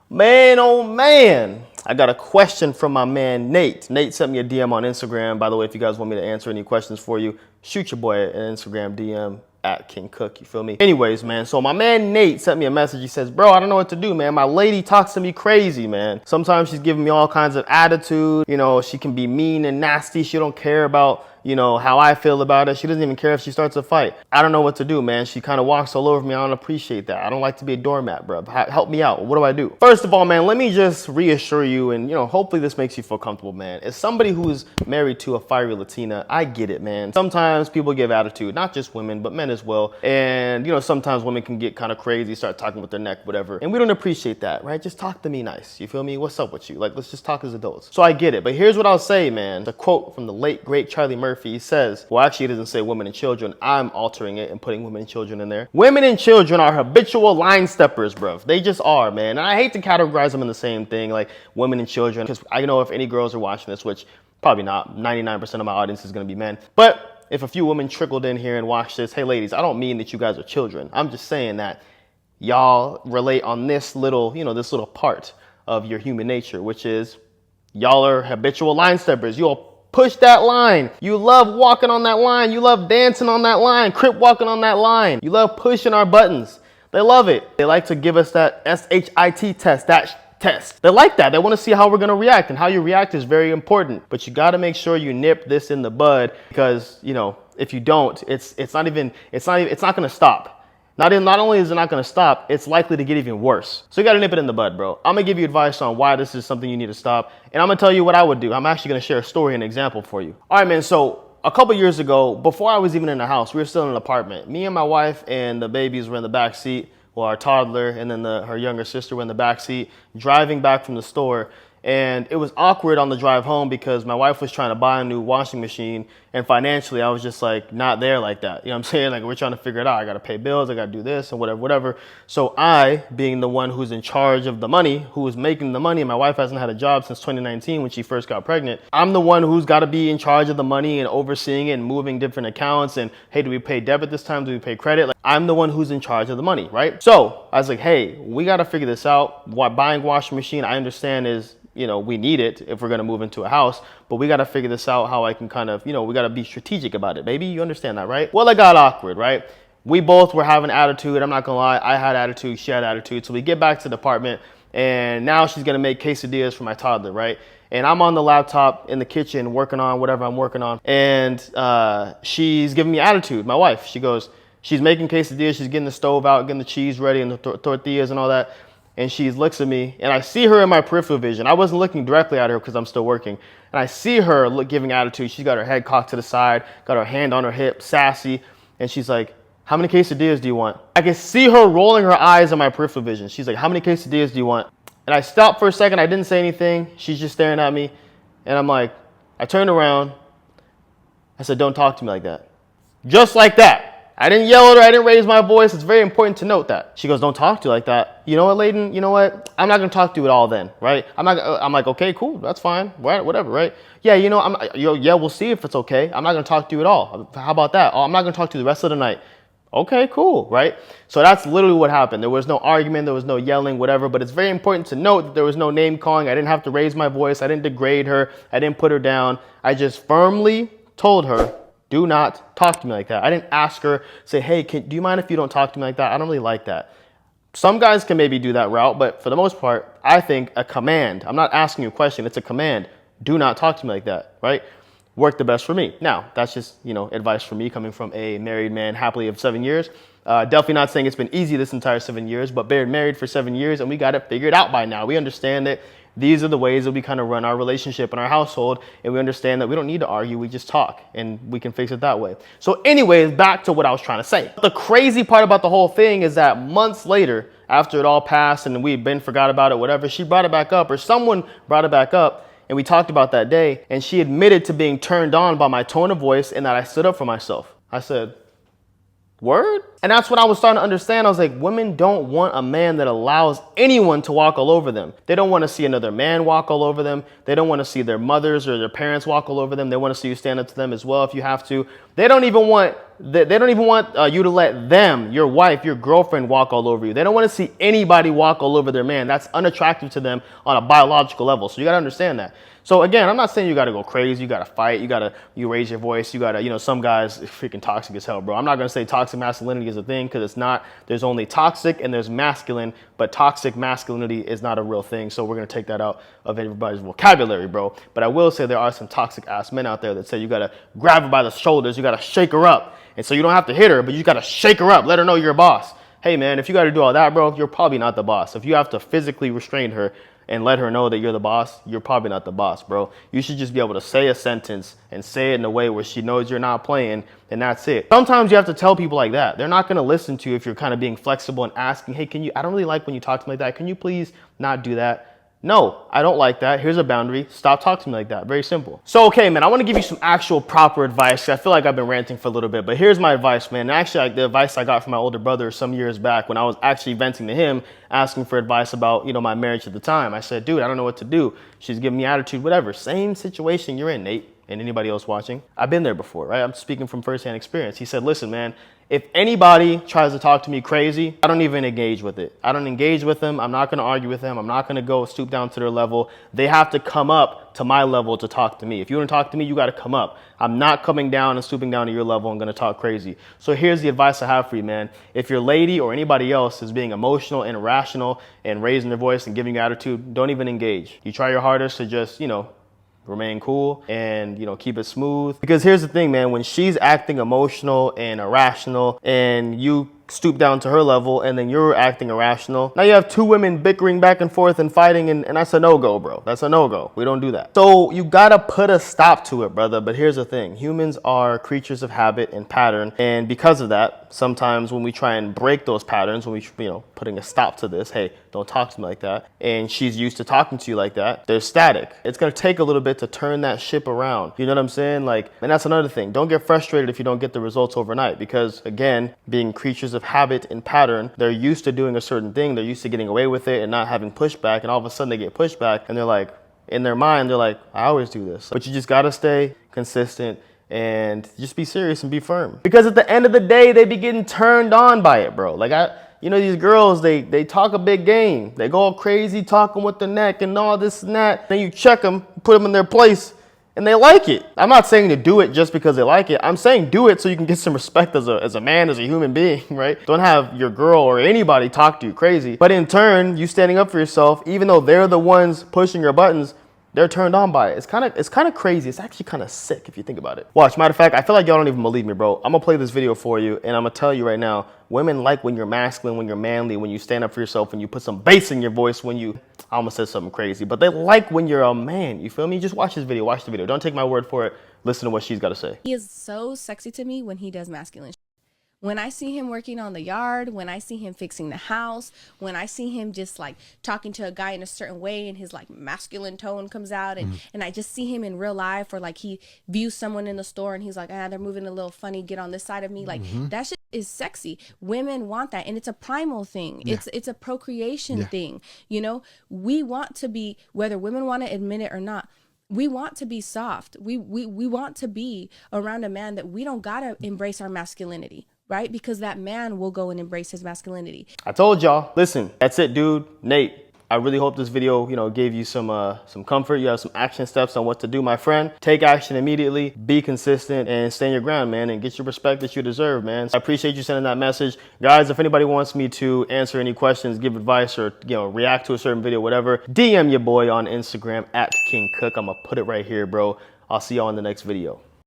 Man, oh man, I got a question from my man Nate. Nate sent me a DM on Instagram. By the way, if you guys want me to answer any questions for you, shoot your boy an Instagram DM at King Cook, you feel me? Anyways, man, so my man Nate sent me a message. He says, bro, I don't know what to do, man. My lady talks to me crazy, man. Sometimes she's giving me all kinds of attitude. You know, she can be mean and nasty. She don't care about, you know, how I feel about it. She doesn't even care if she starts a fight. I don't know what to do, man. She kind of walks all over me. I don't appreciate that. I don't like to be a doormat, bro. Help me out. What do I do? First of all, man, let me just reassure you, and, you know, hopefully this makes you feel comfortable, man. As somebody who's married to a fiery Latina, I get it, man. Sometimes people give attitude, not just women, but men as well. And, you know, sometimes women can get kind of crazy, start talking with their neck, whatever. And we don't appreciate that, right? Just talk to me nice. You feel me? What's up with you? Like, let's just talk as adults. So I get it. But here's what I'll say, man. The quote from the late, great Charlie Murphy. He says, well, actually, it doesn't say women and children. I'm altering it and putting women and children in there. Women and children are habitual line steppers, bro. They just are, man. And I hate to categorize them in the same thing, like women and children, because I know if any girls are watching this, which probably not, 99% of my audience is going to be men. But if a few women trickled in here and watched this, hey, ladies, I don't mean that you guys are children. I'm just saying that y'all relate on this little, you know, this little part of your human nature, which is y'all are habitual line steppers. You'll push that line. You love walking on that line. You love dancing on that line, crip walking on that line. You love pushing our buttons. They love it. They like to give us that SHIT test, that test. They like that. They want to see how we're going to react, and how you react is very important. But you got to make sure you nip this in the bud, because, you know, if you don't, it's not going to stop. Not only is it not going to stop, it's likely to get even worse. So you got to nip it in the bud, bro. I'm going to give you advice on why this is something you need to stop. And I'm going to tell you what I would do. I'm actually going to share a story and example for you. All right, man. So a couple years ago, before I was even in the house, we were still in an apartment. Me and my wife and the babies were in the back seat. Well, our toddler and then her younger sister were in the back seat, driving back from the store. And it was awkward on the drive home because my wife was trying to buy a new washing machine, and financially I was just like not there like that. You know what I'm saying? Like, we're trying to figure it out. I got to pay bills. I got to do this and whatever. So I, being the one who's in charge of the money, who was making the money, and my wife hasn't had a job since 2019 when she first got pregnant. I'm the one who's got to be in charge of the money and overseeing it and moving different accounts. And hey, do we pay debit this time? Do we pay credit? Like, I'm the one who's in charge of the money, right? So I was like, hey, we got to figure this out. Buying washing machine, I understand is, you know, we need it if we're going to move into a house, but we got to figure this out, how I can kind of, you know, we got to be strategic about it, baby. You understand that, right? Well, it got awkward, right? We both were having attitude. I'm not going to lie. I had attitude. She had attitude. So we get back to the apartment, and now she's going to make quesadillas for my toddler, right? And I'm on the laptop in the kitchen working on whatever I'm working on. And she's giving me attitude, my wife. She's making quesadillas. She's getting the stove out, getting the cheese ready and the tortillas and all that. And she looks at me, and I see her in my peripheral vision. I wasn't looking directly at her because I'm still working. And I see her giving attitude. She's got her head cocked to the side, got her hand on her hip, sassy. And she's like, how many quesadillas do you want? I can see her rolling her eyes in my peripheral vision. She's like, how many quesadillas do you want? And I stopped for a second. I didn't say anything. She's just staring at me. And I'm like, I turned around. I said, don't talk to me like that. Just like that. I didn't yell at her. I didn't raise my voice. It's very important to note that. She goes, don't talk to you like that. You know what, Layden? You know what? I'm not going to talk to you at all then, right? I'm like, okay, cool. That's fine. Whatever, right? Yeah, you know, yeah, we'll see if it's okay. I'm not going to talk to you at all. How about that? Oh, I'm not going to talk to you the rest of the night. Okay, cool, right? So that's literally what happened. There was no argument. There was no yelling, whatever. But it's very important to note that there was no name calling. I didn't have to raise my voice. I didn't degrade her. I didn't put her down. I just firmly told her, do not talk to me like that. I didn't ask her, say, hey, do you mind if you don't talk to me like that? I don't really like that. Some guys can maybe do that route, but for the most part, I think a command. I'm not asking you a question. It's a command. Do not talk to me like that, right? Worked the best for me. Now, that's just, you know, advice from me coming from a married man happily of 7 years. Definitely not saying it's been easy this entire 7 years, but been married for 7 years, and we got it figured out by now. We understand that these are the ways that we kind of run our relationship and our household, and we understand that we don't need to argue, we just talk, and we can fix it that way. So anyways, back to what I was trying to say. The crazy part about the whole thing is that months later, after it all passed and we'd been forgot about it, whatever, she brought it back up, or someone brought it back up, and we talked about that day, and she admitted to being turned on by my tone of voice and that I stood up for myself. I said, word? And that's what I was starting to understand. I was like, women don't want a man that allows anyone to walk all over them. They don't want to see another man walk all over them. They don't want to see their mothers or their parents walk all over them. They want to see you stand up to them as well if you have to. They don't even want you to let them, your wife, your girlfriend, walk all over you. They don't want to see anybody walk all over their man. That's unattractive to them on a biological level. So you got to understand that. So again, I'm not saying you got to go crazy. You got to fight. You raise your voice. You got to, some guys are freaking toxic as hell, bro. I'm not going to say toxic masculinity is a thing because it's not. There's only toxic and there's masculine, but toxic masculinity is not a real thing. So we're going to take that out of everybody's vocabulary, bro. But I will say there are some toxic ass men out there that say you got to grab her by the shoulders. You got to shake her up. And so you don't have to hit her, but you got to shake her up. Let her know you're a boss. Hey, man, if you got to do all that, bro, you're probably not the boss. If you have to physically restrain her and let her know that you're the boss, you're probably not the boss, bro. You should just be able to say a sentence and say it in a way where she knows you're not playing, and that's it. Sometimes you have to tell people like that. They're not going to listen to you if you're kind of being flexible and asking, hey, I don't really like when you talk to me like that. Can you please not do that? No, I don't like that. Here's a boundary. Stop talking to me like that. Very simple. So, okay, man, I want to give you some actual proper advice. I feel like I've been ranting for a little bit, but here's my advice, man. Actually, the advice I got from my older brother some years back when I was actually venting to him, asking for advice about, my marriage at the time. I said, dude, I don't know what to do. She's giving me attitude, whatever. Same situation you're in, Nate, and anybody else watching. I've been there before, right? I'm speaking from firsthand experience. He said, listen, man, if anybody tries to talk to me crazy, I don't even engage with it. I don't engage with them. I'm not going to argue with them. I'm not going to go stoop down to their level. They have to come up to my level to talk to me. If you want to talk to me, you got to come up. I'm not coming down and stooping down to your level and going to talk crazy. So here's the advice I have for you, man. If your lady or anybody else is being emotional and irrational and raising their voice and giving you attitude, don't even engage. You try your hardest to just, remain cool and, keep it smooth. Because here's the thing, man, when she's acting emotional and irrational and you stoop down to her level and then you're acting irrational, now you have two women bickering back and forth and fighting, and that's a no-go, bro. That's a no-go. We don't do that. So you gotta put a stop to it, brother. But here's the thing. Humans are creatures of habit and pattern. And because of that, sometimes when we try and break those patterns, when we, putting a stop to this, hey, don't talk to me like that, and she's used to talking to you like that, there's static. It's gonna take a little bit to turn that ship around. You know what I'm saying? And that's another thing. Don't get frustrated if you don't get the results overnight, because again, being creatures of habit and pattern, they're used to doing a certain thing. They're used to getting away with it and not having pushback, and all of a sudden they get pushback and they're like, in their mind, they're like, I always do this. But you just gotta stay consistent and just be serious and be firm. Because at the end of the day, they be getting turned on by it, bro. These girls, they talk a big game. They go all crazy talking with the neck and all this and that. Then you check them, put them in their place, and they like it. I'm not saying to do it just because they like it. I'm saying do it so you can get some respect as a man, as a human being, right? Don't have your girl or anybody talk to you crazy. But in turn, you standing up for yourself, even though they're the ones pushing your buttons, they're turned on by it. It's kind of crazy. It's actually kind of sick if you think about it. Watch, matter of fact, I feel like y'all don't even believe me, bro. I'm gonna play this video for you, and I'm gonna tell you right now, women like when you're masculine, when you're manly, when you stand up for yourself, when you put some bass in your voice, I almost said something crazy, but they like when you're a man, you feel me? Just watch this video, watch the video. Don't take my word for it. Listen to what she's gotta say. He is so sexy to me when he does masculine. When I see him working on the yard, when I see him fixing the house, when I see him just talking to a guy in a certain way and his masculine tone comes out, and I just see him in real life, or he views someone in the store and he's like, they're moving a little funny, get on this side of me. That shit is sexy. Women want that, and it's a primal thing. Yeah. It's a procreation thing. We want to be, whether women want to admit it or not, we want to be soft. We want to be around a man that we don't gotta embrace our masculinity. Right? Because that man will go and embrace his masculinity. I told y'all. Listen, that's it, dude. Nate, I really hope this video, gave you some comfort. You have some action steps on what to do, my friend. Take action immediately, be consistent, and stand your ground, man, and get your respect that you deserve, man. So I appreciate you sending that message. Guys, if anybody wants me to answer any questions, give advice, or, react to a certain video, whatever, DM your boy on Instagram at King Cook. I'm gonna put it right here, bro. I'll see y'all in the next video.